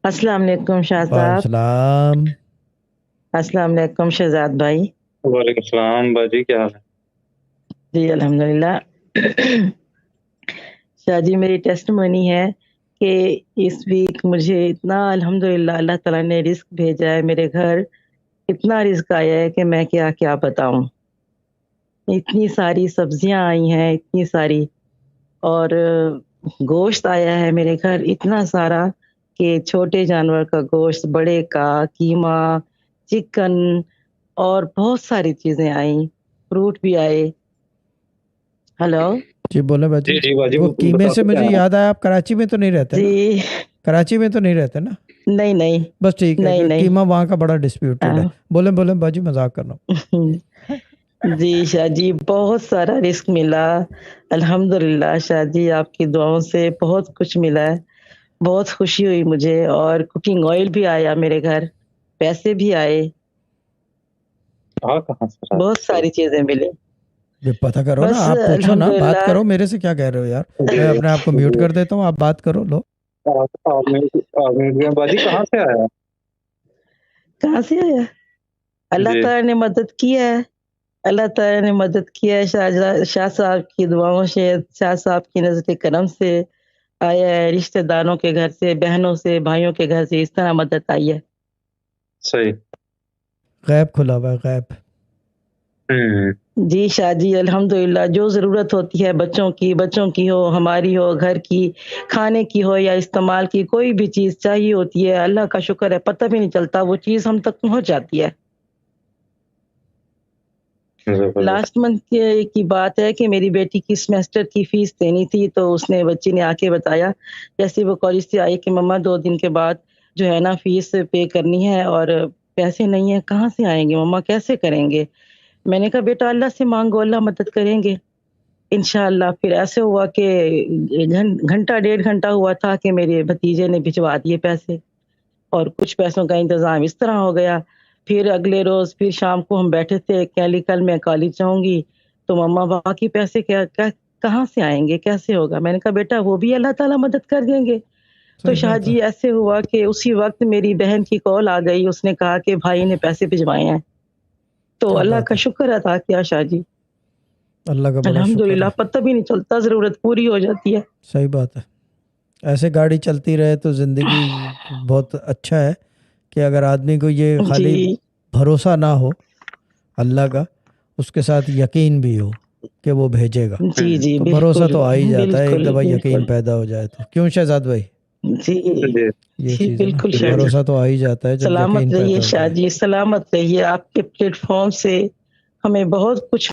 السلام علیکم شاہ صاحب. السلام. السلام علیکم شہزاد بھائی. وعلیکم السلام باجی، کیا حال ہے؟ جی الحمدللہ. شاہ جی میری ٹیسٹمونی ہے کہ اس ویک مجھے اتنا الحمدللہ اللہ تعالیٰ نے رزق بھیجا ہے میرے گھر. اتنا رزق آیا ہے کہ میں کیا بتاؤں. اتنی ساری سبزیاں آئی ہیں، اتنی ساری، اور گوشت آیا ہے میرے گھر اتنا سارا کہ چھوٹے جانور کا گوشت، بڑے کا قیمہ، چکن، اور بہت ساری چیزیں آئیں، فروٹ بھی آئے. ہلو جی بولے باجی. جی باجی، وہ قیمے بتاؤ سے کیا مجھے ہے؟ یاد آیا آپ کراچی میں تو نہیں رہتے نا؟ جی کراچی میں تو نہیں رہتے نا؟ نہیں بس ٹھیک ہے. نہیں قیمہ وہاں کا بڑا ڈسپیوٹیڈ ہے. بولیں باجی، مذاق کر رہا ہوں. جی شاہ جی بہت سارا رزق ملا الحمدللہ. شاہ جی آپ کی دعاؤں سے بہت کچھ ملا ہے، بہت خوشی ہوئی مجھے. اور کوکنگ آئل بھی آیا میرے گھر، پیسے بھی آئے، کہاں سے بہت ساری چیزیں ملی. پتہ کرو نا، بس آپ پوچھو نا، بات الحمدللہ. کرو. میرے سے کیا کہہ رہے ہو یار؟ میں اپنے آپ کو میوٹ کر دیتا ہوں، آپ بات کرو. لو باجی کہاں سے آیا؟ کہاں سے آیا؟ اللہ جی تعالیٰ نے مدد کی ہے. اللہ تعالیٰ نے مدد کیا ہے. شاہ صاحب کی دعاؤں سے، شاہ صاحب کی نظر کرم سے آیا ہے. رشتہ داروں کے گھر سے، بہنوں سے، بھائیوں کے گھر سے اس طرح مدد آئی ہے. صحیح. غیب کھلا ہوا ہے، غیب. جی شاہ جی الحمدللہ. جو ضرورت ہوتی ہے بچوں کی ہو، ہماری ہو، گھر کی، کھانے کی ہو یا استعمال کی، کوئی بھی چیز چاہیے ہوتی ہے، اللہ کا شکر ہے، پتہ بھی نہیں چلتا وہ چیز ہم تک پہنچ جاتی ہے. لاسٹ منتھ کی بات ہے کہ میری بیٹی کی سیمسٹر کی فیس دینی تھی، تو اس نے بچی نے آ کے بتایا جیسے وہ کالج سے آئی کہ مما 2 دن کے بعد جو ہے نا فیس پے کرنی ہے اور پیسے نہیں ہیں. کہاں سے آئیں گے مما، کیسے کریں گے؟ میں نے کہا بیٹا اللہ سے مانگو، اللہ مدد کریں گے انشاءاللہ. پھر ایسے ہوا کہ گھنٹہ 1.5 گھنٹہ ہوا تھا کہ میرے بھتیجے نے بھجوا دیے پیسے، اور کچھ پیسوں کا انتظام اس طرح ہو گیا. پھر اگلے روز پھر شام کو ہم بیٹھے تھے، کل میں کالج جاؤں گی تو مما باقی پیسے کہاں سے آئیں گے، کیسے ہوگا؟ میں نے کہا بیٹا وہ بھی اللہ تعالیٰ مدد کر دیں گے. تو شاہ جی ایسے ہوا کہ اسی وقت میری بہن کی کال آ گئی، اس نے کہا کہ بھائی نے پیسے بھجوائے ہیں. تو اللہ کا شکر ادا کیا شاہ جی، اللہ کا بڑا شکر الحمدللہ. ہے. پتہ بھی نہیں چلتا، ضرورت پوری ہو جاتی ہے. صحیح بات ہے. ایسے گاڑی چلتی رہے تو زندگی بہت اچھا ہے کہ اگر آدمی کو یہ خالی جی بھروسہ نہ ہو اللہ کا، اس کے ساتھ یقین بھی ہو کہ وہ بھیجے گا، جی جی تو بھروسہ بالکل تو آ ہی جاتا ہے ایک بالکل دفعہ یقین بالکل. پیدا ہو جائے تو. کیوں شہزاد بھائی؟ جی یہ جی چیز ہے نا بالکل کہ شاہ جی. بھروسہ تو آ ہی جاتا ہے جب سلامت یقین رہیے پیدا ہو شاہ جائے. جی، سلامت رہیے. آپ کے پلیٹ فارم سے ہمیں بہت کچھ